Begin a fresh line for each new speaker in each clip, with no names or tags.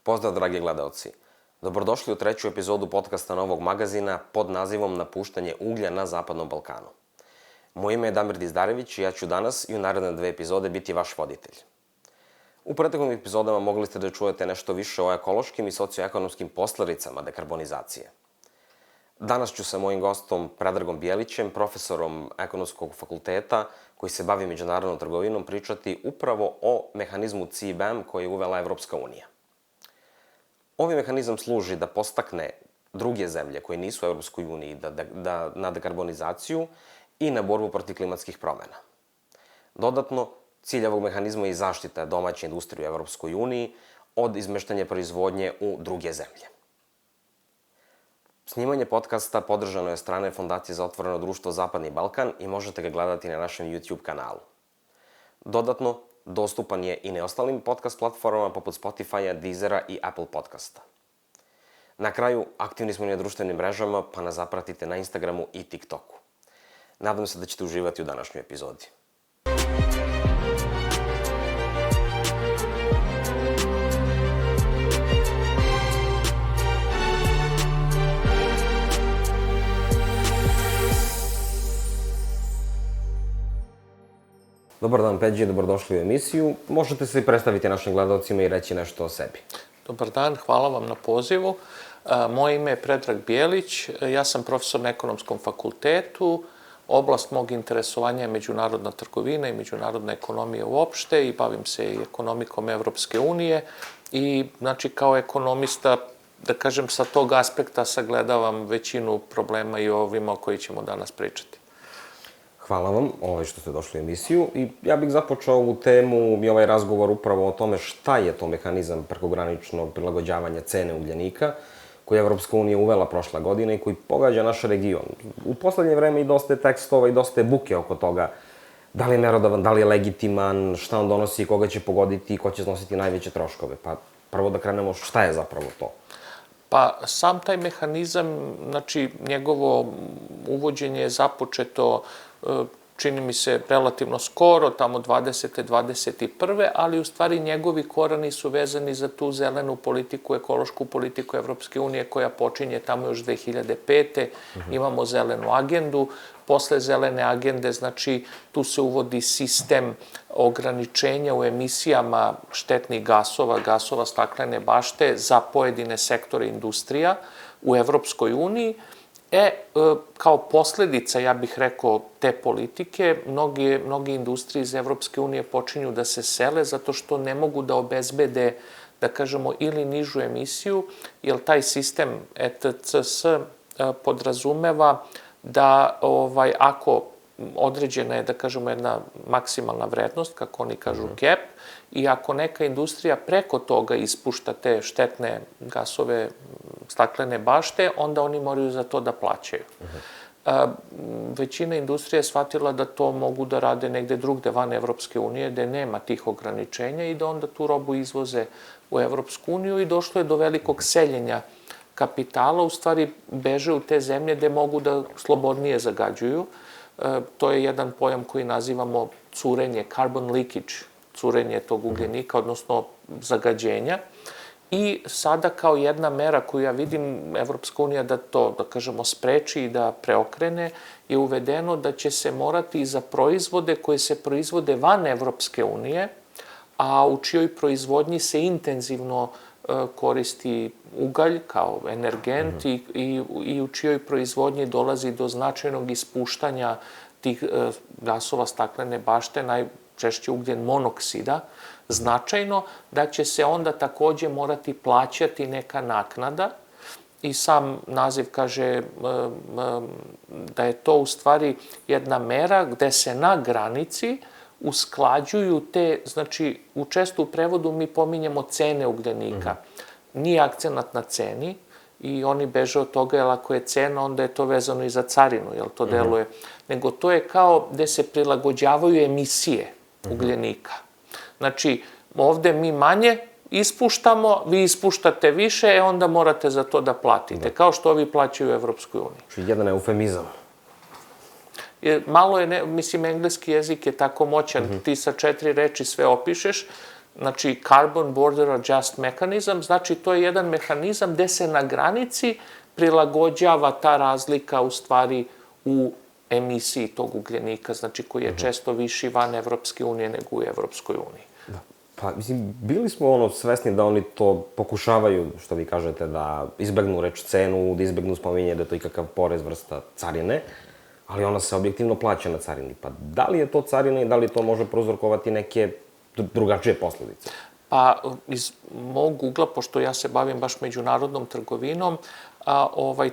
Pozdrav, dragi gledaoci. Dobrodošli u treću epizodu podcasta Novog magazina pod nazivom Napuštanje uglja na Zapadnom Balkanu. Moje ime je Damir Dizdarević i ja ću danas i u naredne 2 epizode biti vaš voditelj. U prethodnim epizodama mogli ste da čujete nešto više o ekološkim i socioekonomskim posledicama dekarbonizacije. Danas ću sa mojim gostom Predragom Bijelićem, profesorom Ekonomskog fakulteta koji se bavi međunarodnom trgovinom, pričati upravo o mehanizmu CBAM koji je uvela Evropska unija. Ovaj mehanizam služi da podstakne druge zemlje koje nisu u Evropskoj uniji na dekarbonizaciju i na borbu protiv klimatskih promena. Dodatno, cilj ovog mehanizma je i zaštita domaće industrije u Evropskoj uniji od izmeštanja proizvodnje u druge zemlje. Snimanje podcasta podržano je od strane Fondacije za otvoreno društvo Zapadni Balkan i možete ga gledati na našem YouTube kanalu. Dodatno, dostupan je i na ostalim podcast platformama poput Spotify-a, Deezera i Apple podcasta. Na kraju, aktivni smo i na društvenim mrežama, pa nas zapratite na Instagramu i TikToku. Nadam se da ćete uživati u današnjoj epizodi. Dobar dan, Peđi, dobrodošli u emisiju. Možete se i predstaviti našim gledalcima i reći nešto o sebi.
Dobar dan, hvala vam na pozivu. Moje ime je Predrag Bijelić, ja sam profesor na Ekonomskom fakultetu. Oblast mog interesovanja je međunarodna trgovina i međunarodna ekonomija uopšte i bavim se i ekonomikom Evropske unije. I, znači, kao ekonomista, da kažem, sa tog aspekta sagledavam većinu problema i ovima o koji ćemo danas pričati.
Hvala vam što ste došli u emisiju i ja bih započeo ovu temu i ovaj razgovor upravo o tome šta je to mehanizam prekograničnog prilagođavanja cene ugljenika koji je Evropska unija uvela prošla godina i koji pogađa naš region. U poslednje vreme i dosta je tekstova i dosta je buke oko toga da li je merodavan, da li je legitiman, šta on donosi, koga će pogoditi i ko će snositi najveće troškove. Pa prvo da krenemo šta je zapravo to.
Pa sam taj mehanizam, znači njegovo uvođenje je započeto, čini mi se, relativno skoro, tamo 20. 21. ali u stvari njegovi korani su vezani za tu zelenu politiku, ekološku politiku Evropske unije koja počinje tamo još 2005. Imamo zelenu agendu. Posle zelene agende, znači, tu se uvodi sistem ograničenja u emisijama štetnih gasova staklene bašte za pojedine sektore industrija u Evropskoj uniji. Kao posledica, ja bih rekao, te politike, mnoge industrije iz Evropske unije počinju da se sele zato što ne mogu da obezbede, da kažemo, ili nižu emisiju, jer taj sistem ETCS podrazumeva da ako određena je, da kažemo, jedna maksimalna vrednost, kako oni kažu cap, i ako neka industrija preko toga ispušta te štetne gasove staklene bašte, onda oni moraju za to da plaćaju. Većina industrija je shvatila da to mogu da rade negde drugde van Evropske unije, gde nema tih ograničenja i da onda tu robu izvoze u Evropsku uniju i došlo je do velikog seljenja kapitala, u stvari beže u te zemlje gde mogu da slobodnije zagađuju. To je jedan pojam koji nazivamo curenje, carbon leakage, curenje tog ugljenika, odnosno zagađenja. I sada kao jedna mera koju ja vidim Evropska unija da to, da kažemo, spreči i da preokrene, je uvedeno da će se morati za proizvode koje se proizvode van Evropske unije, a u čijoj proizvodnji se intenzivno koristi ugalj kao energent i u čijoj proizvodnji dolazi do značajnog ispuštanja tih gasova staklene bašte, najčešće ugljen monoksida, značajno, da će se onda takođe morati plaćati neka naknada i sam naziv kaže da je to u stvari jedna mera gde se na granici usklađuju te, znači, često u prevodu mi pominjemo cene ugljenika. Nije akcenat na ceni i oni beže od toga, jer ako je cena, onda je to vezano i za carinu, jer to deluje. Nego to je kao gde se prilagođavaju emisije ugljenika. Znači, ovde mi manje ispuštamo, vi ispuštate više, onda morate za to da platite, kao što ovi plaćaju u Evropskoj uniji.
Znači, jedan eufemizam.
Malo je, mislim, engleski jezik je tako moćan, ti sa 4 reči sve opišeš, znači Carbon Border Adjust Mechanism, znači to je jedan mehanizam gde se na granici prilagođava ta razlika u stvari u emisiji tog ugljenika, znači koji je često viši van Evropske unije nego u Evropskoj uniji.
Da. Pa, mislim, bili smo svesni da oni to pokušavaju, što vi kažete, da izbegnu reč cenu, da izbegnu spominje da je to ikakav porez vrsta carine, ali ona se objektivno plaća na carini. Pa da li je to carina i da li to može prouzrokovati neke drugačije posledice?
Pa iz mog ugla, pošto ja se bavim baš međunarodnom trgovinom,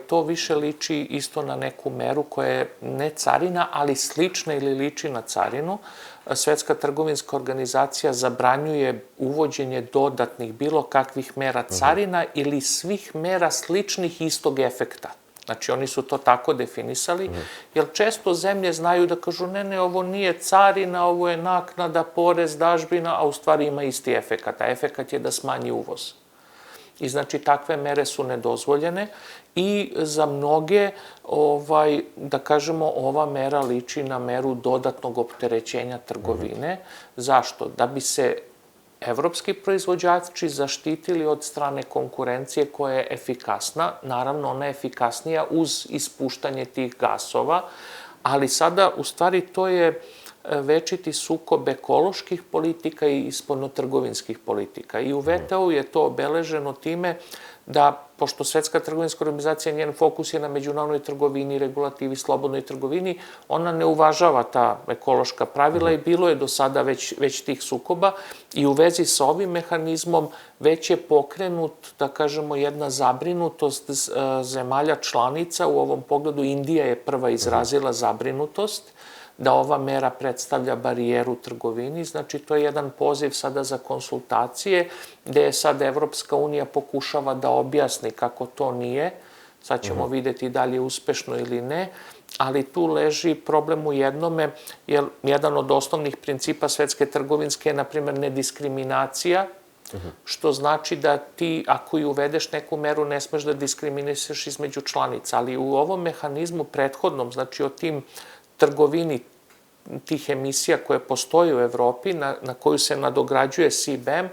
to više liči isto na neku meru koja je ne carina, ali slična ili liči na carinu. Svetska trgovinska organizacija zabranjuje uvođenje dodatnih bilo kakvih mera carina ili svih mera sličnih istog efekta. Znači, oni su to tako definisali, jer često zemlje znaju da kažu ne, ovo nije carina, ovo je naknada, porez, dažbina, a u stvari ima isti efekat, a efekat je da smanji uvoz. I znači, takve mere su nedozvoljene i za mnoge, da kažemo, ova mera liči na meru dodatnog opterećenja trgovine. Zašto? Da bi se evropski proizvođači zaštitili od strane konkurencije koja je efikasna. Naravno, ona je efikasnija uz ispuštanje tih gasova, ali sada, u stvari, to je večiti sukob ekoloških politika i spoljnotrgovinskih politika. I u VTO je to obeleženo time da, pošto Svetska trgovinska organizacija, njen fokus je na međunarodnoj trgovini, regulativi, slobodnoj trgovini, ona ne uvažava ta ekološka pravila i bilo je do sada već tih sukoba i u vezi sa ovim mehanizmom već je pokrenut, da kažemo, jedna zabrinutost zemalja članica. U ovom pogledu Indija je prva izrazila zabrinutost da ova mera predstavlja barijeru trgovini. Znači, to je jedan poziv sada za konsultacije, gde je sad Evropska unija pokušava da objasni kako to nije. Sad ćemo videti da li je uspešno ili ne, ali tu leži problem u jednome, jer jedan od osnovnih principa Svetske trgovinske je, na primjer, nediskriminacija, što znači da ti, ako i uvedeš neku meru, ne smeš da diskriminišeš između članica. Ali u ovom mehanizmu prethodnom, znači o tim trgovini tih emisija koje postoje u Evropi, na koju se nadograđuje CBAM,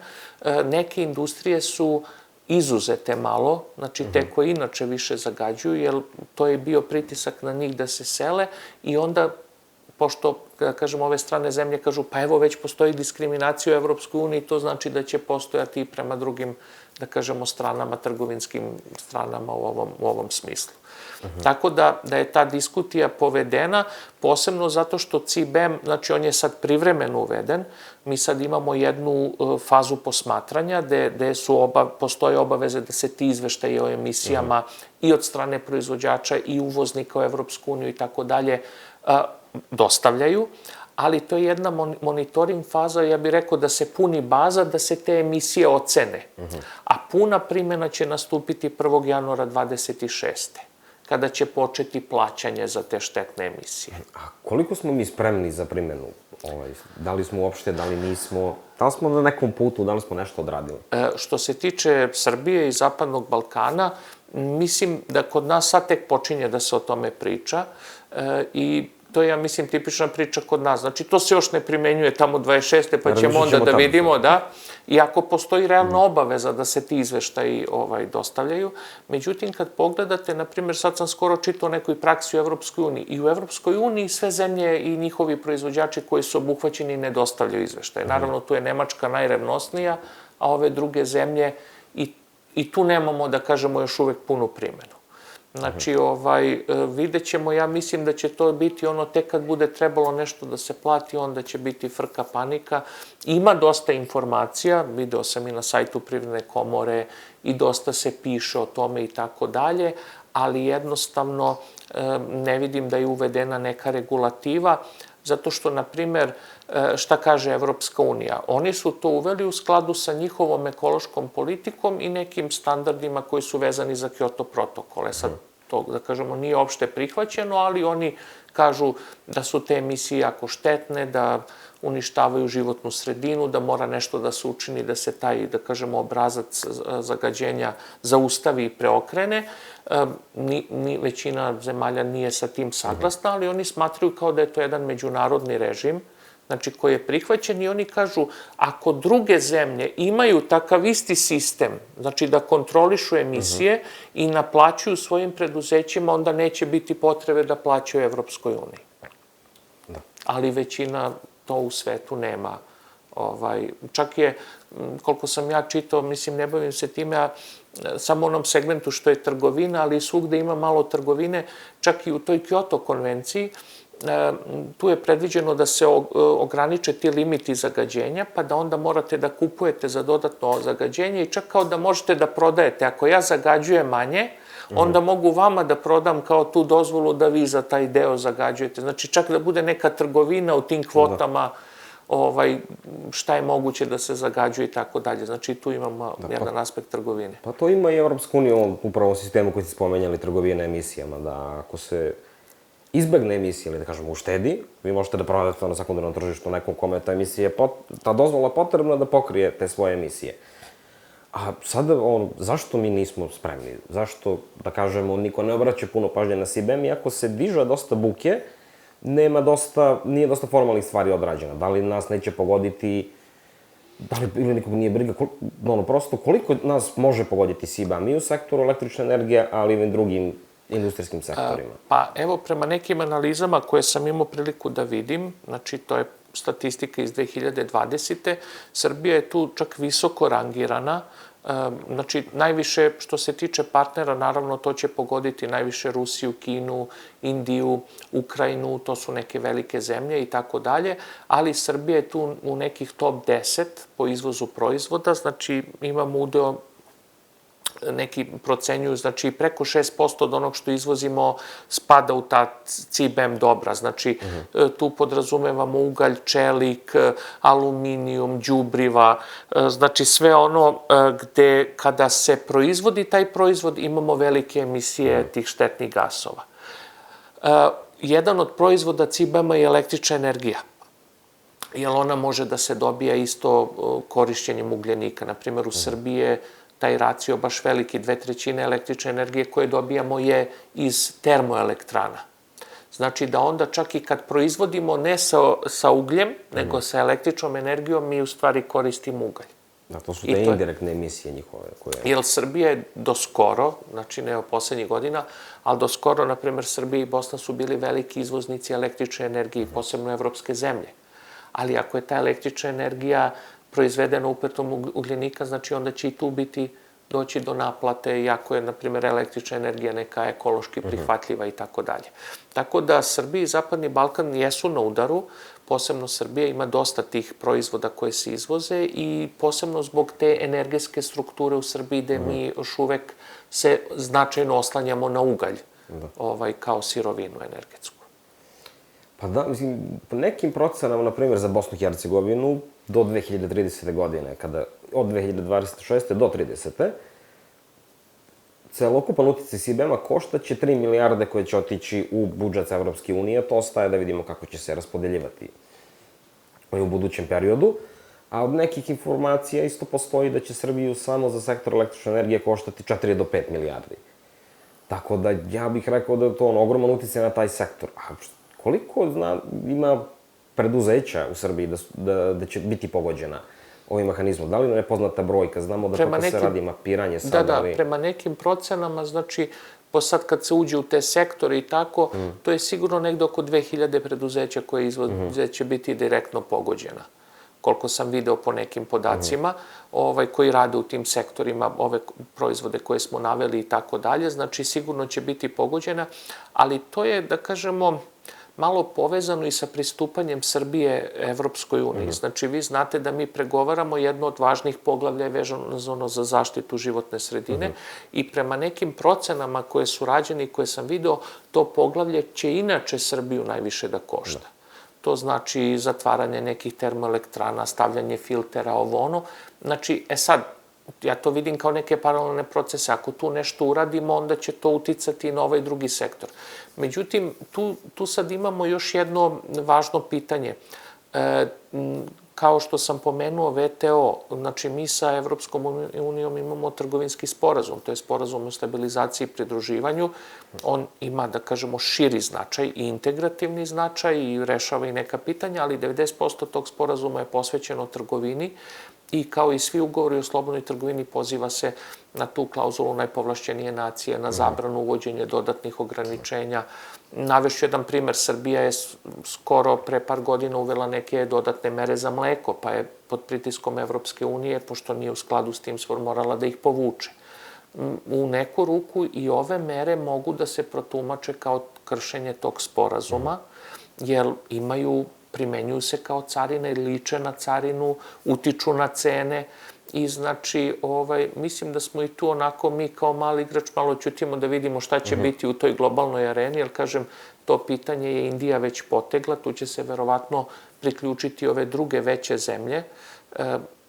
neke industrije su izuzete malo, znači te koje inače više zagađuju, jer to je bio pritisak na njih da se sele i onda, pošto, da kažem, ove strane zemlje kažu, pa evo već postoji diskriminacija u Evropskoj uniji, to znači da će postojati i prema drugim, da kažemo, stranama, trgovinskim stranama u ovom smislu. Tako da je ta diskutija povedena, posebno zato što CBAM, znači on je sad privremeno uveden, mi sad imamo jednu fazu posmatranja gde postoje obaveze da se ti izveštaji o emisijama i od strane proizvođača i uvoznika u Evropsku uniju i tako dalje dostavljaju, ali to je jedna monitoring faza, ja bih rekao da se puni baza, da se te emisije ocene. A puna primjena će nastupiti 1. januara 2026. kada će početi plaćanje za te štetne emisije.
A koliko smo mi spremni za primjenu? Da li smo uopšte, da li nismo? Da li smo na nekom putu, da li smo nešto odradili?
Što se tiče Srbije i Zapadnog Balkana, mislim da kod nas sad tek počinje da se o tome priča i to je, ja mislim, tipična priča kod nas. Znači, to se još ne primenjuje tamo 26. pa ćemo onda da vidimo, da, iako postoji realna obaveza da se ti izveštaji dostavljaju. Međutim, kad pogledate, na primjer, sad sam skoro čitao nekoj praksi u Evropskoj uniji. I u Evropskoj uniji sve zemlje i njihovi proizvođači koji su obuhvaćeni ne dostavljaju izveštaje. Naravno, tu je Nemačka najrevnosnija, a ove druge zemlje i tu nemamo, da kažemo, još uvek punu primjenu. Znači, vidjet ćemo, ja mislim da će to biti ono, tek kad bude trebalo nešto da se plati, onda će biti frka, panika. Ima dosta informacija, video sam i na sajtu Privredne komore i dosta se piše o tome i tako dalje, ali jednostavno ne vidim da je uvedena neka regulativa, zato što, na primer, šta kaže Evropska unija? Oni su to uveli u skladu sa njihovom ekološkom politikom i nekim standardima koji su vezani za Kyoto protokole. Sad, to, da kažemo, nije opšte prihvaćeno, ali oni kažu da su te emisije jako štetne, da uništavaju životnu sredinu, da mora nešto da se učini, da se taj, da kažemo, obrazac zagađenja zaustavi i preokrene. Većina zemalja nije sa tim saglasna, ali oni smatraju kao da je to jedan međunarodni režim, znači koji je prihvaćen i oni kažu ako druge zemlje imaju takav isti sistem, znači da kontrolišu emisije i naplaćuju svojim preduzećima, onda neće biti potrebe da plaćaju Evropskoj uniji. Ali većina to u svetu nema. Čak je, koliko sam ja čitao, mislim, ne bavim se time, a samo u onom segmentu što je trgovina, ali svugde ima malo trgovine, čak i u toj Kyoto konvenciji, tu je predviđeno da se ograniče ti limiti zagađenja, pa da onda morate da kupujete za dodatno zagađenje i čak kao da možete da prodajete. Ako ja zagađujem manje, onda mogu vama da prodam kao tu dozvolu da vi za taj deo zagađujete. Znači, čak da bude neka trgovina u tim kvotama, šta je moguće da se zagađuje i tako dalje. Znači, tu imamo jedan aspekt trgovine.
Pa to ima i Evropska unija u ovom upravo sistemu koji ste spomenjali, trgovine emisijama, da ako se izbegne emisija ili da kažemo uštedi, vi možete da prodate na sekundarnom tržištu nekom kome je ta dozvola potrebna da pokrije te svoje emisije. A sada, zašto mi nismo spremni? Zašto, da kažemo, niko ne obraća puno pažnje na CBM, iako se diže dosta buke, nije dosta formalnih stvari odrađeno. Da li nas neće pogoditi, da li ili nikog nije briga, prosto koliko nas može pogoditi CBM i u sektoru električne energije, ali i u drugim industrijskim sektorima?
Pa evo, prema nekim analizama koje sam imao priliku da vidim, znači to je statistika iz 2020. Srbija je tu čak visoko rangirana. Znači, najviše što se tiče partnera, naravno to će pogoditi najviše Rusiju, Kinu, Indiju, Ukrajinu, to su neke velike zemlje i tako dalje, ali Srbija je tu u nekih top 10 po izvozu proizvoda, znači imamo udeo, neki procenjuju, znači preko 6% od onog što izvozimo spada u ta CBM dobra. Znači, tu podrazumevamo ugalj, čelik, aluminijum, đubriva, znači sve ono gde kada se proizvodi taj proizvod imamo velike emisije tih štetnih gasova. Jedan od proizvoda CBM-a je električna energija, jer ona može da se dobija isto korišćenjem ugljenika. Naprimer, u Srbiji je taj racio baš veliki, 2/3 električne energije koje dobijamo je iz termoelektrana. Znači da onda čak i kad proizvodimo ne sa ugljem, nego sa električnom energijom, mi u stvari koristimo ugalj.
Da, to su te indirektne emisije njihove koje...
Jer Srbija je do skoro, znači ne od poslednjih godina, ali do skoro, na primer, Srbija i Bosna su bili veliki izvoznici električne energije, posebno evropske zemlje. Ali ako je ta električna energija proizvedena upetom ugljenika, znači onda će i tu doći do naplate, iako je, na primjer, električna energija neka ekološki prihvatljiva i tako dalje. Tako da Srbija i Zapadni Balkan jesu na udaru, posebno Srbija ima dosta tih proizvoda koje se izvoze i posebno zbog te energetske strukture u Srbiji gde mi još uvek se značajno oslanjamo na ugalj kao sirovinu energetsku.
Pa da, mislim, po nekim procenama, na primjer, za Bosnu i Hercegovinu, do 2030. godine, od 2026. do 30. celokupan uticaj CBM-a koštaće 3 milijarde koje će otići u budžet Evropske unije. To ostaje da vidimo kako će se raspodeljivati u budućem periodu. A od nekih informacija isto postoji da će Srbiju samo za sektor električne energije koštati 4 do 5 milijardi. Tako da ja bih rekao da je to ogroman uticaj na taj sektor. A koliko ima preduzeća u Srbiji da će biti pogođena ovim mehanizmom? Da li je nepoznata brojka? Znamo da kako se radi mapiranje sada.
Da, prema nekim procenama, znači, sad kad se uđe u te sektore i tako, to je sigurno negde oko 2000 preduzeća koje će biti direktno pogođena. Koliko sam video po nekim podacima, koji rade u tim sektorima, ove proizvode koje smo naveli i tako dalje, znači sigurno će biti pogođena, ali to je, da kažemo, malo povezano i sa pristupanjem Srbije Evropskoj uniji. Znači, vi znate da mi pregovaramo jedno od važnih poglavlja vezano za zaštitu životne sredine i prema nekim procenama koje su rađene i koje sam video, to poglavlje će inače Srbiju najviše da košta. To znači zatvaranje nekih termoelektrana, stavljanje filtera, ovo ono. Znači, sad, ja to vidim kao neke paralelne procese. Ako tu nešto uradimo, onda će to uticati na ovaj drugi sektor. Međutim, tu sad imamo još jedno važno pitanje. kao što sam pomenuo VTO, znači mi sa Evropskom unijom imamo trgovinski sporazum, to je sporazum o stabilizaciji i pridruživanju. On ima, da kažemo, širi značaj i integrativni značaj i rešava i neka pitanja, ali 90% tog sporazuma je posvećeno trgovini i kao i svi ugovori o slobodnoj trgovini poziva se na tu klauzulu najpovlašćenije nacije, na zabranu uvođenja dodatnih ograničenja. Navešću jedan primer, Srbija je skoro pre par godina uvela neke dodatne mere za mleko, pa je pod pritiskom Evropske unije, pošto nije u skladu s tim, morala da ih povuče. U neku ruku i ove mere mogu da se protumače kao kršenje tog sporazuma, jer primenjuju se kao carine, liče na carinu, utiču na cene i znači, mislim da smo i tu onako mi kao mali igrač malo ćutimo da vidimo šta će biti u toj globalnoj areni, jer kažem, to pitanje je Indija već potegla, tu će se verovatno priključiti ove druge veće zemlje.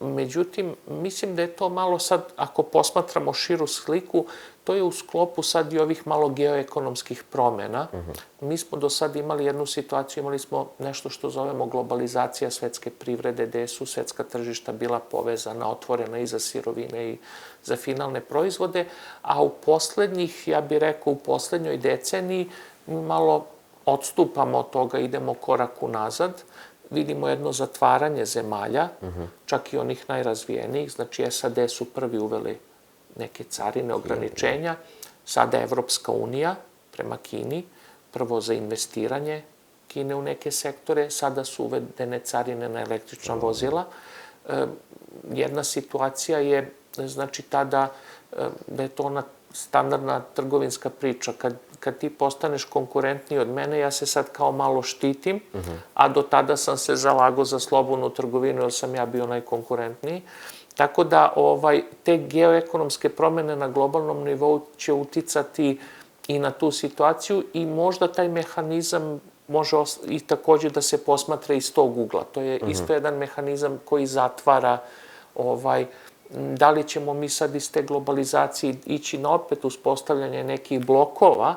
Međutim, mislim da je to malo sad, ako posmatramo širu sliku, to je u sklopu sad i ovih malo geoekonomskih promena. Mi smo do sad imali jednu situaciju, imali smo nešto što zovemo globalizacija svetske privrede, gde su svetska tržišta bila povezana, otvorena i za sirovine i za finalne proizvode, a u poslednjih, ja bih rekao, u poslednjoj deceniji malo odstupamo od toga, idemo korak unazad. Vidimo jedno zatvaranje zemalja, čak i onih najrazvijenijih, znači SAD su prvi uveli neke carine, ograničenja, sada Evropska unija prema Kini, prvo za investiranje Kine u neke sektore, sada su uvedene carine na električna vozila. Jedna situacija je, znači, tada da je to ona standardna trgovinska priča. Kad ti postaneš konkurentniji od mene, ja se sad kao malo štitim, a do tada sam se zalagao za slobodnu trgovinu, jer sam ja bio najkonkurentniji. Tako da te geoekonomske promene na globalnom nivou će uticati i na tu situaciju i možda taj mehanizam može i takođe da se posmatra iz tog ugla. To je isto jedan mehanizam koji zatvara da li ćemo mi sad iz te globalizacije ići na opet uspostavljanje nekih blokova,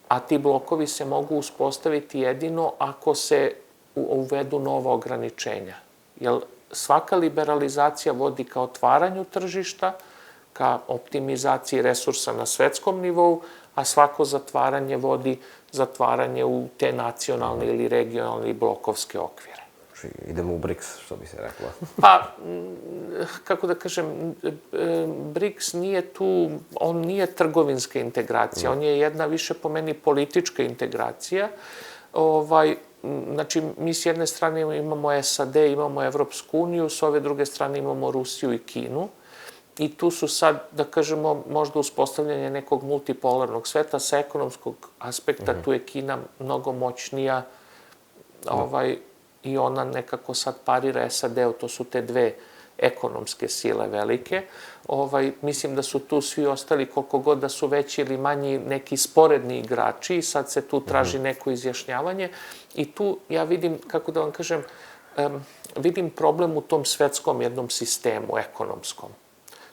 a ti blokovi se mogu uspostaviti jedino ako se uvedu nova ograničenja. Jer svaka liberalizacija vodi ka otvaranju tržišta, ka optimizaciji resursa na svetskom nivou, a svako zatvaranje vodi zatvaranje u te nacionalne ili regionalne i blokovske okvire.
Znači, idemo u BRICS, što bi se rekla.
Pa, kako da kažem, BRICS nije tu, on nije trgovinska integracija, on je jedna više po meni politička integracija. Znači, mi s jedne strane imamo SAD, imamo Evropsku uniju, s ove druge strane imamo Rusiju i Kinu. I tu su sad, da kažemo, možda uspostavljanje nekog multipolarnog sveta. Sa ekonomskog aspekta tu je Kina mnogo moćnija i ona nekako sad parira SAD-u, to su te dve ekonomske sile velike. Mislim da su tu svi ostali, koliko god da su veći ili manji, neki sporedni igrači i sad se tu traži neko izjašnjavanje. I tu ja vidim, kako da vam kažem, vidim problem u tom svetskom jednom sistemu, ekonomskom.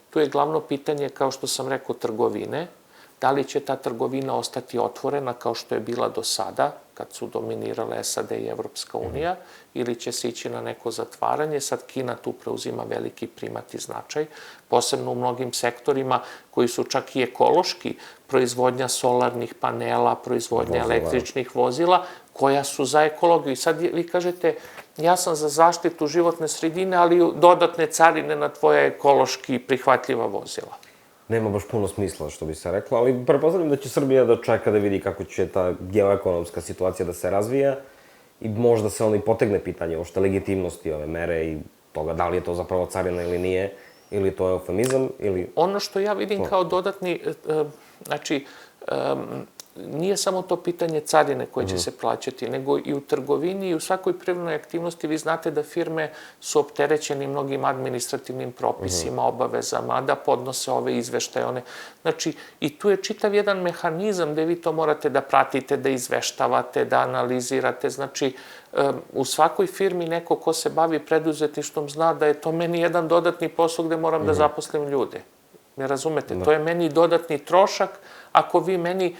Tu je glavno pitanje, kao što sam rekao, trgovine. Da li će ta trgovina ostati otvorena kao što je bila do sada, kad su dominirale SAD i Evropska unija, ili će se ići na neko zatvaranje. Sad Kina tu preuzima veliki primat i značaj, posebno u mnogim sektorima koji su čak i ekološki, proizvodnja solarnih panela, proizvodnja električnih vozila, koja su za ekologiju. I sad vi kažete, ja sam za zaštitu životne sredine, ali dodatne carine na tvoja ekološki prihvatljiva vozila.
Nema baš puno smisla, što bi se reklo, ali pretpostavljam da će Srbija da čeka da vidi kako će ta geoekonomska situacija da se razvija i možda se onda i potegne pitanje ošte legitimnosti ove mere i toga da li je to zapravo carina ili nije, ili to je eufemizam, ili...
Ono što ja vidim kao dodatni, znači, nije samo to pitanje carine koje će se plaćati, nego i u trgovini i u svakoj privrednoj aktivnosti. Vi znate da firme su opterećeni mnogim administrativnim propisima, obavezama, da podnose ove izveštaje, one. Znači, i tu je čitav jedan mehanizam gde vi to morate da pratite, da izveštavate, da analizirate. Znači, u svakoj firmi neko ko se bavi preduzetništvom zna da je to meni jedan dodatni posao gde moram da zaposlim ljude. Ne razumete? To je meni dodatni trošak. Ako vi meni,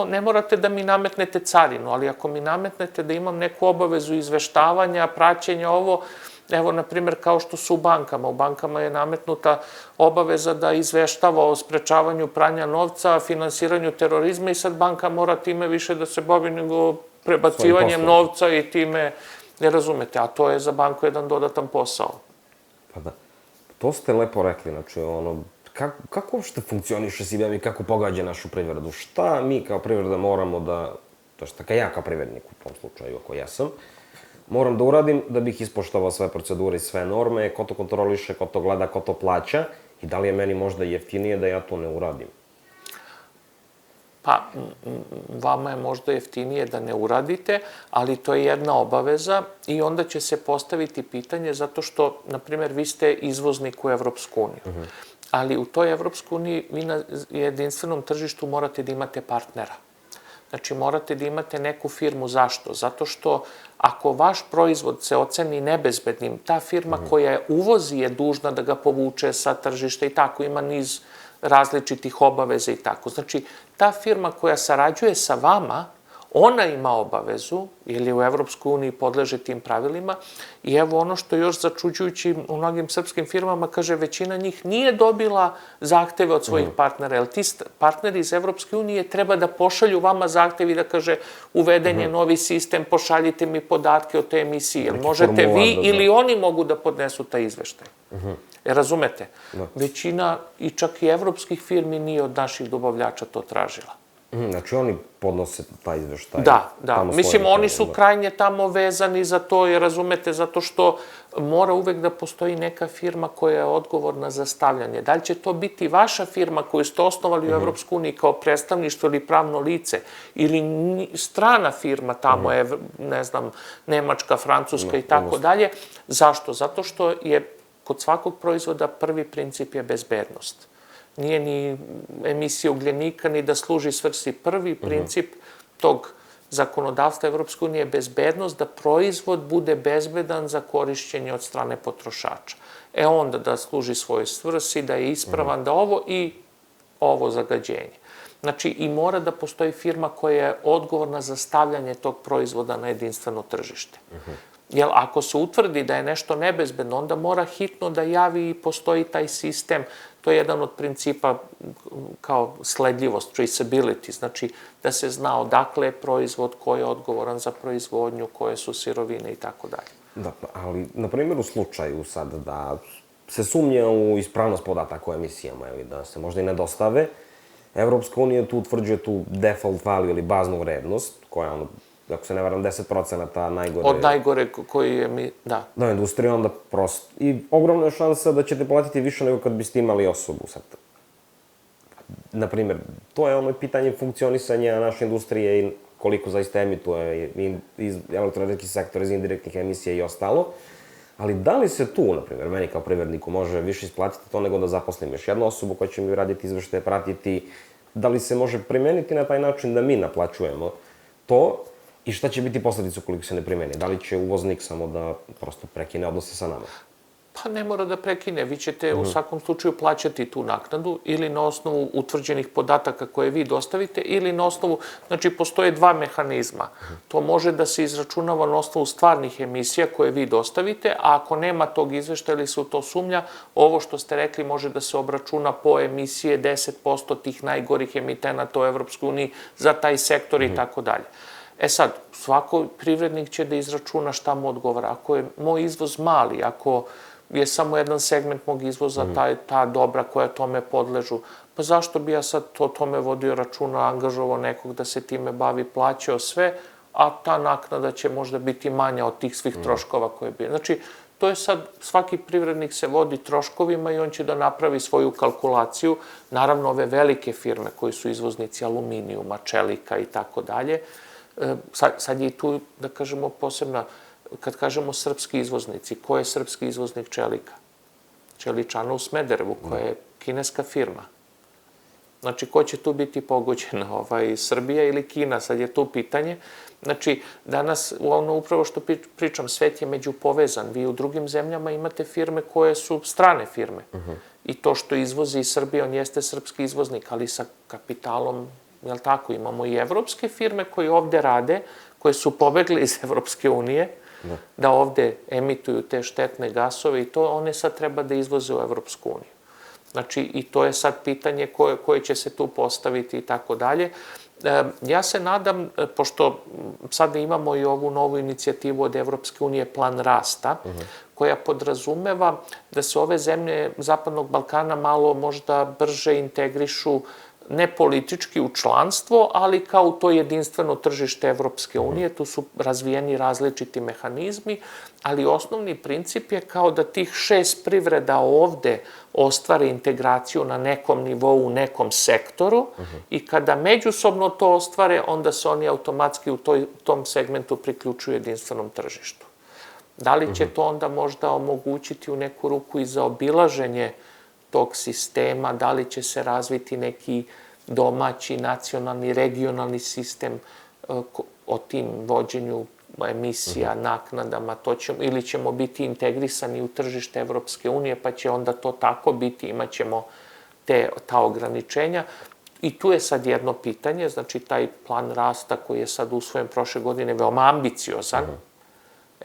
ne morate da mi nametnete carinu, ali ako mi nametnete da imam neku obavezu izveštavanja, praćenja, ovo, evo, na primjer, kao što su u bankama. U bankama je nametnuta obaveza da izveštava o sprečavanju pranja novca, finansiranju terorizma i sad banka mora time više da se bavi nego prebacivanjem novca i time, ne razumete, a to je za banku jedan dodatan posao.
Pa da, to ste lepo rekli, znači, kako uopšte funkcioniše SBM i kako pogađa našu privredu? Šta mi kao privreda moramo da, to je ja kao privrednik u tom slučaju, ako jesam, moram da uradim da bih ispoštovao sve procedure i sve norme, ko to kontroliše, ko to gleda, ko to plaća i da li je meni možda jeftinije da ja to ne uradim?
Pa, vama je možda jeftinije da ne uradite, ali to je jedna obaveza i onda će se postaviti pitanje zato što, na primjer, vi ste izvoznik u Evropsku uniju. Ali u toj Evropskoj uniji vi na jedinstvenom tržištu morate da imate partnera. Znači, morate da imate neku firmu. Zašto? Zato što ako vaš proizvod se oceni nebezbednim, ta firma koja je uvozi je dužna da ga povuče sa tržišta i tako, ima niz različitih obaveza i tako. Znači, ta firma koja sarađuje sa vama, ona ima obavezu, ili u Evropskoj uniji podleže tim pravilima, i evo ono što je još začuđujući u mnogim srpskim firmama, kaže, većina njih nije dobila zahteve od svojih partnera, jer ti partneri iz Evropske unije treba da pošalju vama zahtevi da kaže uveden je novi sistem, pošaljite mi podatke o toj emisiji, jer možete vi ili oni mogu da podnesu taj izveštaj. Razumete? Većina i čak i evropskih firmi nije od naših dobavljača to tražila.
Znači oni podnose taj izveštaj?
Da. Mislim, oni su krajnje tamo vezani za to, jer razumete, zato što mora uvek da postoji neka firma koja je odgovorna za stavljanje. Da li će to biti vaša firma koju ste osnovali u Evropsku uniju kao predstavništvo ili pravno lice, ili strana firma, tamo je, ne znam, Nemačka, Francuska i tako dalje. Zašto? Zato što je kod svakog proizvoda prvi princip je bezbednost. Nije ni emisija ugljenika, ni da služi svrsi. Prvi princip tog zakonodavstva Evropske unije je bezbednost, da proizvod bude bezbedan za korišćenje od strane potrošača. Onda da služi svojoj svrsi, da je ispravan, da ovo zagađenje. Znači, i mora da postoji firma koja je odgovorna za stavljanje tog proizvoda na jedinstveno tržište. Jer ako se utvrdi da je nešto nebezbedno, onda mora hitno da javi i postoji taj sistem. To je jedan od principa kao sledljivost, traceability, znači da se zna odakle je proizvod, ko je odgovoran za proizvodnju, koje su sirovine i tako dalje.
Da, ali, na primjer, u slučaju sad da se sumnje u ispravnost podataka o emisijama ili da se možda i ne dostave, Evropska unija tu utvrđuje tu default value ili baznu vrednost, koja je ako se ne varam, 10% najgore...
Od najgore koji je da.
Da, industrija, onda prosto. I ogromna je šansa da ćete platiti više nego kad biste imali osobu sad. Naprimjer, to je ono pitanje funkcionisanja naše industrije i koliko zaista emituje iz elektroenergetskih sektora, iz indirektnih emisija i ostalo. Ali da li se tu, naprimjer, meni kao privredniku može više isplatiti to nego da zaposlim još jednu osobu koja će mi raditi izveštaje, pratiti, da li se može primeniti na taj način da mi naplaćujemo to i šta će biti posledica ukoliko se ne primeni? Da li će uvoznik samo da prosto prekine odnose sa nama?
Pa ne mora da prekine, vi ćete u svakom slučaju plaćati tu naknadu ili na osnovu utvrđenih podataka koje vi dostavite ili na osnovu, znači postoje dva mehanizma. To može da se izračunava na osnovu stvarnih emisija koje vi dostavite, a ako nema tog izveštaja ili se u to sumnja, ovo što ste rekli može da se obračuna po emisije 10% tih najgorih emitenata u Evropskoj uniji za taj sektor i tako dalje. Sad, svako privrednik će da izračuna šta mu odgovara. Ako je moj izvoz mali, ako je samo jedan segment mog izvoza, ta dobra koja tome podležu, pa zašto bi ja sad o tome vodio računa, angažovao nekog da se time bavi, plaćao sve, a ta naknada će možda biti manja od tih svih troškova koje bi. Znači, to je sad, svaki privrednik se vodi troškovima i on će da napravi svoju kalkulaciju. Naravno, ove velike firme koji su izvoznici aluminijuma, čelika i tako dalje, sad je i tu, da kažemo, posebna, kad kažemo srpski izvoznici, ko je srpski izvoznik čelika? Čeličana u Smederevu, koja je kineska firma. Znači, ko će tu biti pogođen? Srbija ili Kina? Sad je tu pitanje. Znači, danas, upravo što pričam, svet je međupovezan. Vi u drugim zemljama imate firme koje su strane firme. I to što izvozi iz Srbije, on jeste srpski izvoznik, ali sa kapitalom, jel tako, imamo i evropske firme koje ovde rade, koje su pobegli iz Evropske unije, da ovde emituju te štetne gasove i to one sad treba da izvoze u Evropsku uniju. Znači, i to je sad pitanje koje će se tu postaviti i tako dalje. Ja se nadam, pošto sad imamo i ovu novu inicijativu od Evropske unije, Plan rasta, koja podrazumeva da se ove zemlje Zapadnog Balkana malo možda brže integrišu ne politički u članstvo, ali kao to jedinstveno tržište Evropske unije. Tu su razvijeni različiti mehanizmi, ali osnovni princip je kao da tih 6 privreda ovde ostvare integraciju na nekom nivou, u nekom sektoru i kada međusobno to ostvare, onda se oni automatski u tom segmentu priključuju jedinstvenom tržištu. Da li će to onda možda omogućiti u neku ruku i za obilaženje tog sistema, da li će se razviti neki domaći, nacionalni, regionalni sistem o tim vođenju emisija, naknadama, ili ćemo biti integrisani u tržište Evropske unije, pa će onda to tako biti, imat ćemo ta ograničenja. I tu je sad jedno pitanje, znači taj plan rasta koji je sad usvojen prošle godine, veoma ambiciozan.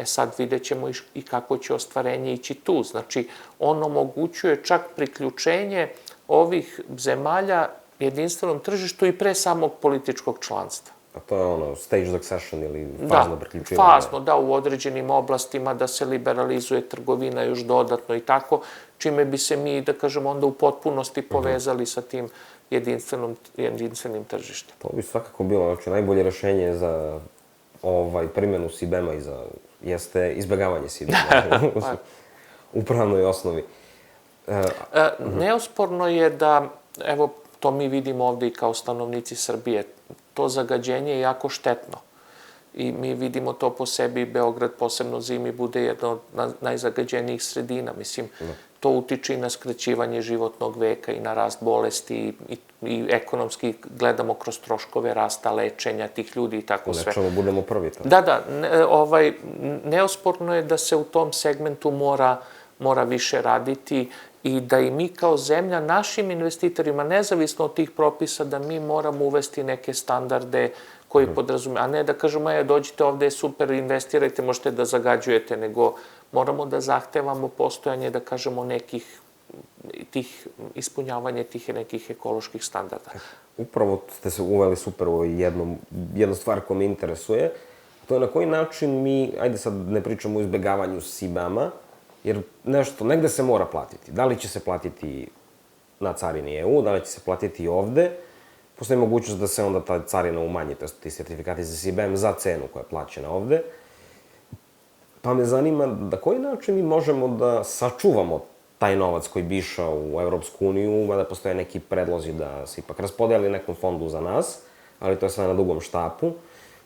Sad vidjet ćemo i kako će ostvarenje ići tu. Znači, on omogućuje čak priključenje ovih zemalja jedinstvenom tržištu i pre samog političkog članstva.
A to je ono, staged accession ili fazno priključivanje?
Da, fazno, da, u određenim oblastima da se liberalizuje trgovina još dodatno i tako, čime bi se mi, da kažemo, onda u potpunosti povezali sa tim jedinstvenim tržištem.
To bi svakako bilo, znači, najbolje rešenje za primjenu SIBEM-a jeste izbjegavanje SIBEM-a u pravnoj osnovi.
Neosporno je da, evo, to mi vidimo ovde i kao stanovnici Srbije, to zagađenje je jako štetno. I mi vidimo to po sebi, Beograd posebno zimi bude jedna od najzagađenijih sredina. Mislim, to utiče i na skraćivanje životnog veka i na rast bolesti i ekonomski gledamo kroz troškove rasta, lečenja tih ljudi i tako sve.
Nečemu budemo prvi.
Da, neosporno je da se u tom segmentu mora više raditi i da i mi kao zemlja našim investitorima, nezavisno od tih propisa, da mi moramo uvesti neke standarde koji podrazume, a ne da kažemo, dođite ovde, super, investirajte, možete da zagađujete, nego moramo da zahtevamo postojanje, da kažemo, ispunjavanje tih nekih ekoloških standarda.
Upravo ste se uveli super u jednu stvar koja me interesuje, to je na koji način mi, ajde sad ne pričamo o izbjegavanju SIBEM-a, jer nešto, negde se mora platiti. Da li će se platiti na carini EU, da li će se platiti i ovde, postoji mogućnost da se onda ta carina umanji, to je ti sertifikati za SIBEM za cenu koja je plaćena ovde. Pa me zanima na koji način mi možemo da sačuvamo taj novac koji bi išao u Evropsku uniju, mada postoje neki predlozi da se ipak raspodeli nekom fondu za nas, ali to je sve na dugom štapu.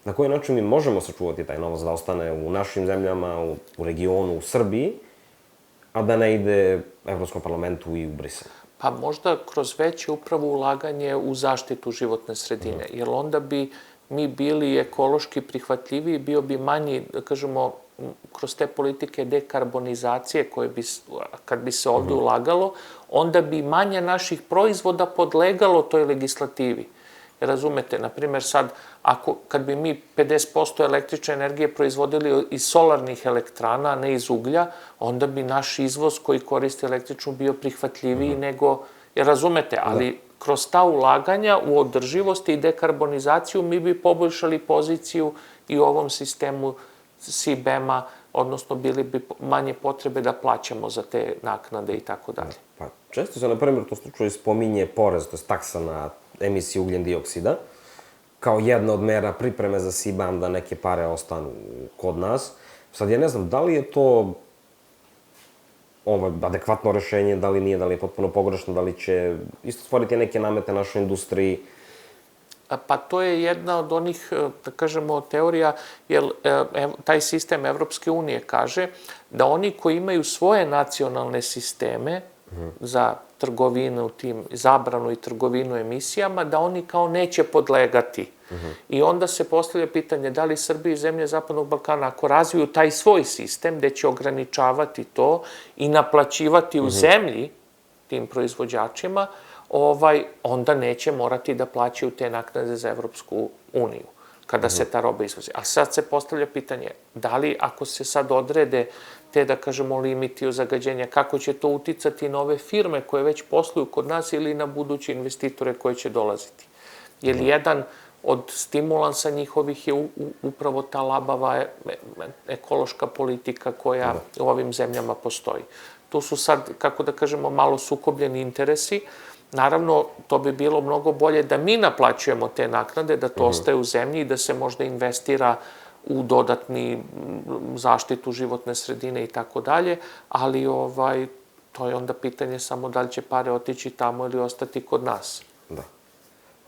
Na koji način mi možemo sačuvati taj novac da ostane u našim zemljama, u regionu, u Srbiji, a da ne ide Evropskom parlamentu i u Brisel?
Pa možda kroz veće upravo ulaganje u zaštitu životne sredine, jer onda bi mi bili ekološki prihvatljiviji, bio bi manji, da kažemo, kroz te politike dekarbonizacije koje bi, kad bi se ovde ulagalo, onda bi manje naših proizvoda podlegalo toj legislativi. Razumete, na primjer sad, kad bi mi 50% električne energije proizvodili iz solarnih elektrana, a ne iz uglja, onda bi naš izvoz koji koristi električnu bio prihvatljiviji nego, razumete, ali kroz ta ulaganja u održivost i dekarbonizaciju mi bi poboljšali poziciju i u ovom sistemu SIBEM-a, odnosno bili bi manje potrebe da plaćamo za te naknade i tako dalje.
Pa često se, na primjer, to slučaju spominje porez, to je taksa na emisiju ugljen dioksida, kao jedna od mera pripreme za SIBEM da neke pare ostanu kod nas. Sad ja ne znam, da li je to adekvatno rešenje, da li nije, da li je potpuno pogrešno, da li će isto stvoriti neke namete našoj industriji?
Pa to je jedna od onih, da kažemo, teorija, jer taj sistem Evropske unije kaže da oni koji imaju svoje nacionalne sisteme za trgovinu, zabranu i trgovinu emisijama, da oni kao neće podlegati. I onda se postavlja pitanje da li Srbija i zemlje Zapadnog Balkana, ako razviju taj svoj sistem gde će ograničavati to i naplaćivati u zemlji tim onda neće morati da plaćaju te naknade za Evropsku uniju. kada se ta roba izvozi. A sad se postavlja pitanje, da li ako se sad odrede te, da kažemo, limiti o zagađenja, kako će to uticati na ove firme koje već posluju kod nas ili na buduće investitore koje će dolaziti? Jer jedan od stimulansa njihovih je upravo ta labava ekološka politika koja u ovim zemljama postoji. Tu su sad, kako da kažemo, malo sukobljeni interesi. Naravno, to bi bilo mnogo bolje da mi naplaćujemo te naknade, da to ostaje u zemlji i da se možda investira u dodatni zaštitu životne sredine i tako dalje, ali to je onda pitanje samo da li će pare otići tamo ili ostati kod nas.
Da.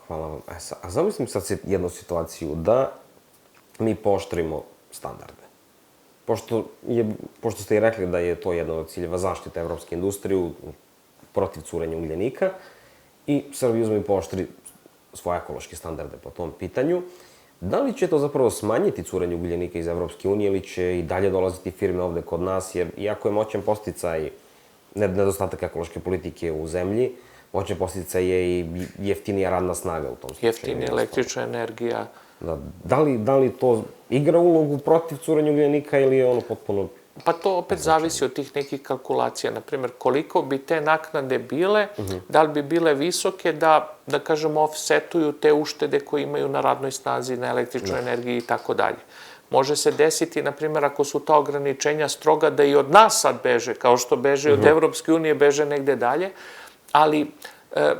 Hvala vam. A zamislim sad jednu situaciju da mi pooštrimo standarde. Pošto ste i rekli da je to jedan od ciljeva zaštite evropske industrije protiv curenja ugljenika i Srbija uzme i pooštri svoje ekološke standarde po tom pitanju, da li će to zapravo smanjiti curenje ugljenika iz Evropske unije ili će i dalje dolaziti firme ovde kod nas, jer iako je moćan podsticaj nedostatak ekološke politike u zemlji, moćan podsticaj je i jeftinija radna snaga u tom slučaju.
Jeftinija električna energija.
Da li to igra ulogu protiv curenja ugljenika ili je ono potpuno...
Pa to opet zavisi od tih nekih kalkulacija. Naprimer, koliko bi te naknade bile, da li bi bile visoke da kažemo, offsetuju te uštede koje imaju na radnoj snazi, na električnoj energiji i tako dalje. Može se desiti, naprimer, ako su ta ograničenja stroga, da i od nas sad beže, kao što beže od Evropske unije, beže negde dalje, ali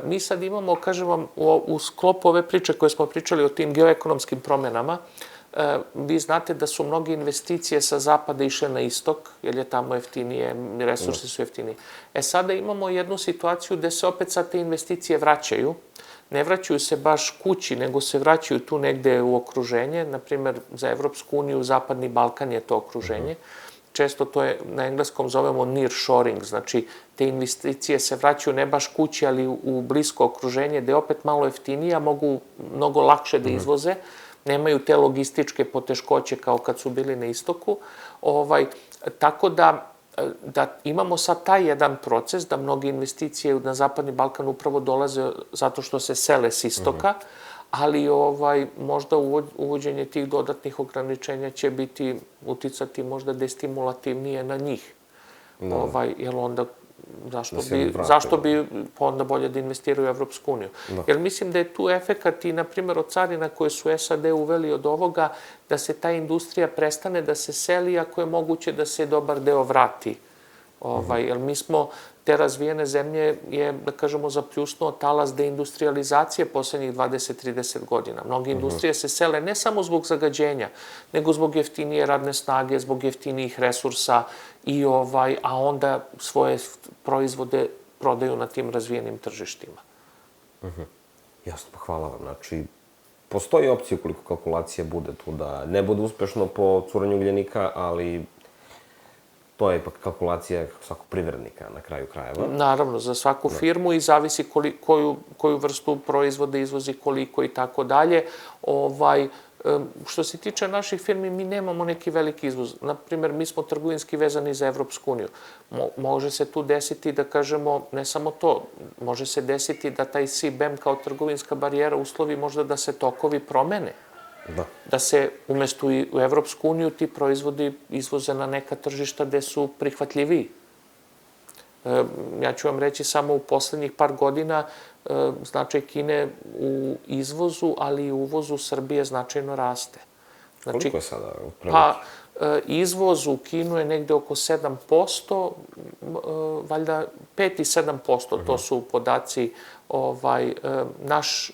mi sad imamo, kažem vam, u sklopu ove priče koje smo pričali o tim geoekonomskim promenama, vi znate da su mnoge investicije sa zapada išle na istok, jer je tamo jeftinije, resursi su jeftiniji. Sada imamo jednu situaciju gde se opet sad te investicije vraćaju. Ne vraćaju se baš kući, nego se vraćaju tu negde u okruženje. Naprimer, za Evropsku uniju, Zapadni Balkan je to okruženje. Često to je, na engleskom zovemo nearshoring, znači te investicije se vraćaju ne baš kući, ali u blisko okruženje, gde je opet malo jeftinije, a mogu mnogo lakše da izvoze. Nemaju te logističke poteškoće kao kad su bili na istoku. Tako da imamo sad taj jedan proces da mnoge investicije na Zapadni Balkan upravo dolaze zato što se sele s istoka, ali možda uvođenje tih dodatnih ograničenja će uticati možda destimulativnije na njih. Jer onda zašto bi onda bolje da investiraju u Evropsku uniju? Jer mislim da je tu efekat i, na primjer, od carina koje su SAD uveli od ovoga, da se ta industrija prestane da se seli, ako je moguće da se dobar deo vrati. Jer mi smo, te razvijene zemlje je, da kažemo, zapljusnuo talas deindustrializacije poslednjih 20-30 godina. Mnoge industrije se sele ne samo zbog zagađenja, nego zbog jeftinije radne snage, zbog jeftinijih resursa, a onda svoje proizvode prodaju na tim razvijenim tržištima.
Jasno, pa hvala vam. Znači, postoji opcija koliko kalkulacija bude tu da ne bude uspešno po curenju ugljenika, ali to je ipak kalkulacija svakog privrednika na kraju krajeva.
Naravno, za svaku firmu i zavisi koju vrstu proizvoda izvozi, koliko i tako dalje. Što se tiče naših firmi, mi nemamo neki veliki izvoz. Naprimer, mi smo trgovinski vezani za Evropsku uniju. Može se tu desiti, da kažemo, ne samo to, može se desiti da taj CBAM kao trgovinska barijera uslovi možda da se tokovi promene. Da se umesto u Evropsku uniju ti proizvodi izvoze na neka tržišta gde su prihvatljiviji. Ja ću vam reći, samo u poslednjih par godina značaj Kine u izvozu, ali i u uvozu Srbije značajno raste.
Koliko je sada?
Pa, izvoz u Kinu je negde oko 7%, valjda 5 i 7%, to su podaci. Naš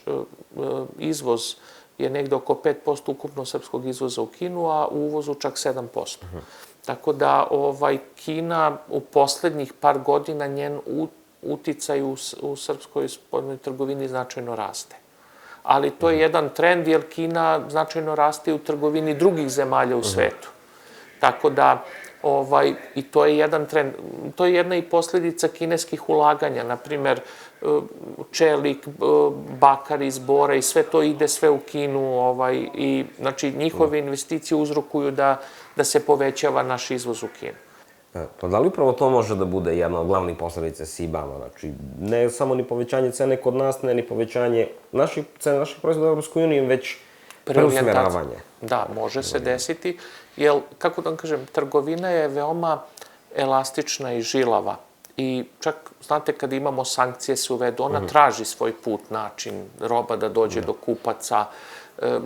izvoz je negde oko 5% ukupno srpskog izvoza u Kinu, a u uvozu čak 7%. Tako da Kina u poslednjih par godina njen uticaj u srpskoj spoljnoj trgovini značajno raste. Ali to je jedan trend, jer Kina značajno raste u trgovini drugih zemalja u svetu. Tako da, i to je jedan trend. To je jedna i posledica kineskih ulaganja. Naprimer, čelik, bakar iz bora i sve to ide sve u Kinu. I, znači, njihove investicije uzrokuju da se povećava naš izvoz u Kinu.
Pa da li upravo to može da bude jedna od glavnih posledica CBAM-a? Znači, ne samo ni povećanje cene kod nas, ne ni povećanje cene naših proizvoda u Evropskoj uniji, već preusmeravanje.
Da, može se desiti, jer, kako da vam kažem, trgovina je veoma elastična i žilava. I čak, znate, kad imamo sankcije se uvedu, ona traži svoj put, način, roba da dođe do kupaca,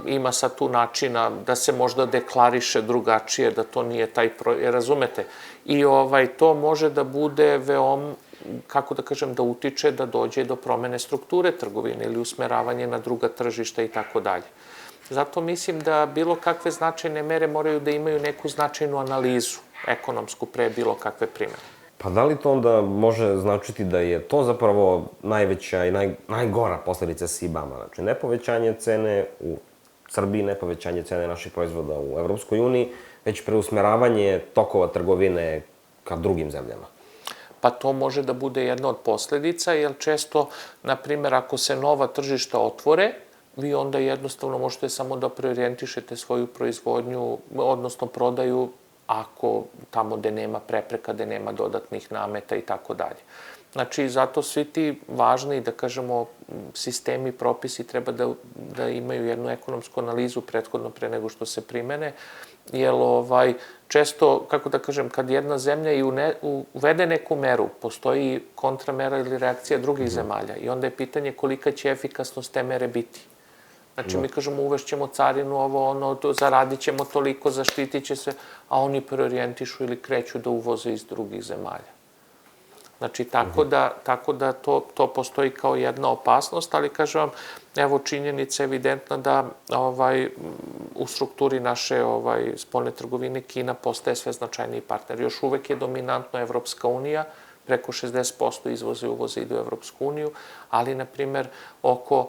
ima sad tu načina da se možda deklariše drugačije, da to nije taj razumete? I to može da bude veoma, kako da kažem, da utiče da dođe do promene strukture trgovine ili usmeravanje na druga tržišta i tako dalje. Zato mislim da bilo kakve značajne mere moraju da imaju neku značajnu analizu ekonomsku pre bilo kakve primene.
Pa da li to onda može značiti da je to zapravo najveća i najgora posledica CBAM-a? Znači, ne povećanje cene u Srbiji, ne povećanje cene naših proizvoda u Evropskoj uniji, već preusmeravanje tokova trgovine ka drugim zemljama.
Pa to može da bude jedna od posledica, jer često, na primjer, ako se nova tržišta otvore, vi onda jednostavno možete samo da preorijentišete svoju proizvodnju, odnosno prodaju, ako tamo gde nema prepreka, gde nema dodatnih nameta i tako dalje. Znači, zato svi ti važni, da kažemo, sistemi, propisi treba da imaju jednu ekonomsku analizu prethodno pre nego što se primene, jer često, kako da kažem, kad jedna zemlja i uvede neku meru, postoji kontramera ili reakcija drugih zemalja i onda je pitanje kolika će efikasnost te mere biti. Znači, mi kažemo uvešćemo carinu, zaradit ćemo toliko, zaštitit će se, a oni preorijentišu ili kreću da uvoze iz drugih zemalja. Znači, tako da to postoji kao jedna opasnost, ali kažem vam, evo činjenica je evidentna da u strukturi naše spoljne trgovine Kina postaje sve značajniji partner. Još uvek je dominantno Evropska unija, preko 60% izvoza i uvoza ide u Evropsku uniju, ali, na primer, oko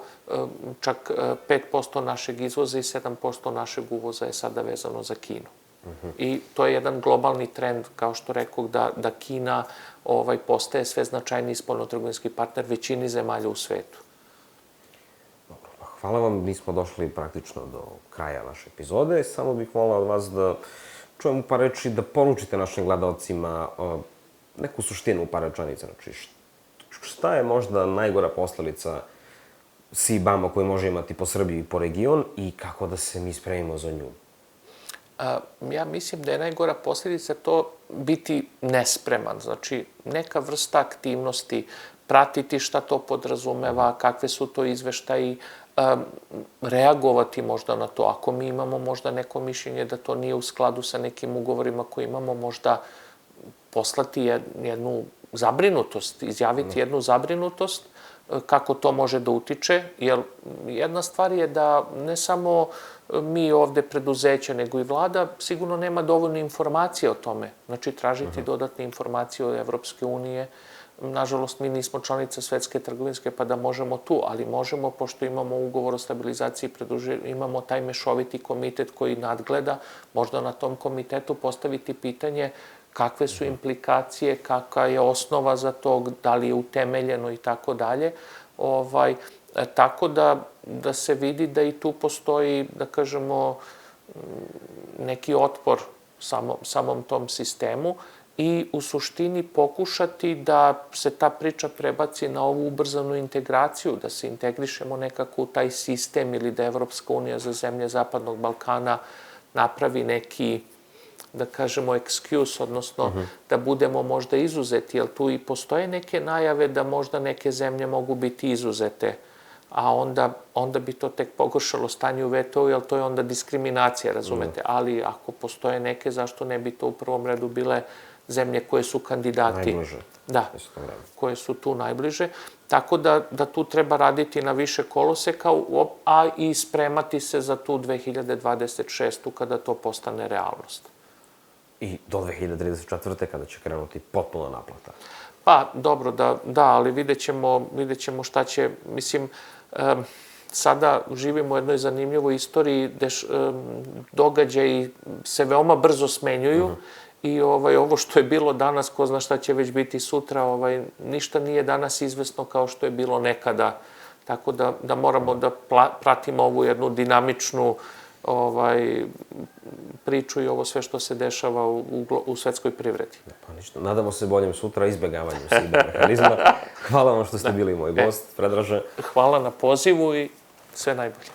čak 5% našeg izvoza i 7% našeg uvoza je sada vezano za Kinu. I to je jedan globalni trend, kao što rekoh, da Kina postaje sve značajniji spoljnotrgovinski partner većini zemalja u svetu.
Dobro, hvala vam, mi smo došli praktično do kraja naše epizode. Samo bih volao od vas da čujem par reči, da poručite našim gledalcima neku suštinu u par rečenica. Znači, šta je možda najgora posledica CBAM-a koji može imati po Srbiji i po region i kako da se mi spremimo za nju?
Ja mislim da je najgora posljedica to biti nespreman. Znači, neka vrsta aktivnosti, pratiti šta to podrazumeva, kakve su to izveštaji, reagovati možda na to. Ako mi imamo možda neko mišljenje da to nije u skladu sa nekim ugovorima koje imamo, možda poslati jednu zabrinutost, izjaviti jednu zabrinutost, kako to može da utiče, jer jedna stvar je da ne samo mi ovde preduzeća, nego i vlada sigurno nema dovoljno informacije o tome. Znači, tražiti dodatne informacije od Evropske unije. Nažalost, mi nismo članica Svetske trgovinske, pa da možemo tu, ali možemo, pošto imamo ugovor o stabilizaciji, imamo taj mešoviti komitet koji nadgleda, možda na tom komitetu postaviti pitanje kakve su implikacije, kakva je osnova za to, da li je utemeljeno i tako dalje. Tako da se vidi da i tu postoji, da kažemo, neki otpor samom tom sistemu i u suštini pokušati da se ta priča prebaci na ovu ubrzanu integraciju, da se integrišemo nekako u taj sistem ili da Evropska unija za zemlje Zapadnog Balkana napravi neki, da kažemo, excuse, odnosno da budemo možda izuzeti, jer tu i postoje neke najave da možda neke zemlje mogu biti izuzete, a onda bi to tek pogoršalo stanje u VTO, jer to je onda diskriminacija, razumete? Ali ako postoje neke, zašto ne bi to u prvom redu bile zemlje koje su kandidati?
Najbliže.
Da, koje su tu najbliže. Tako da tu treba raditi na više koloseka, a i spremati se za tu 2026. kada to postane realnost.
I do 2034. kada će krenuti potpuna naplata.
Pa, dobro, da, ali vidjet ćemo šta će, mislim, sada živimo u jednoj zanimljivoj istoriji gde događaji se veoma brzo smenjuju i ovo što je bilo danas, ko zna šta će već biti sutra, ništa nije danas izvesno kao što je bilo nekada. Tako da moramo da pratimo ovu jednu dinamičnu priču i ovo sve što se dešava u svetskoj privredi.
Pa ništa. Nadamo se boljem sutra izbegavanju CBAM mehanizma. Hvala vam što ste bili moj gost, Predraže.
Hvala na pozivu i sve najbolje.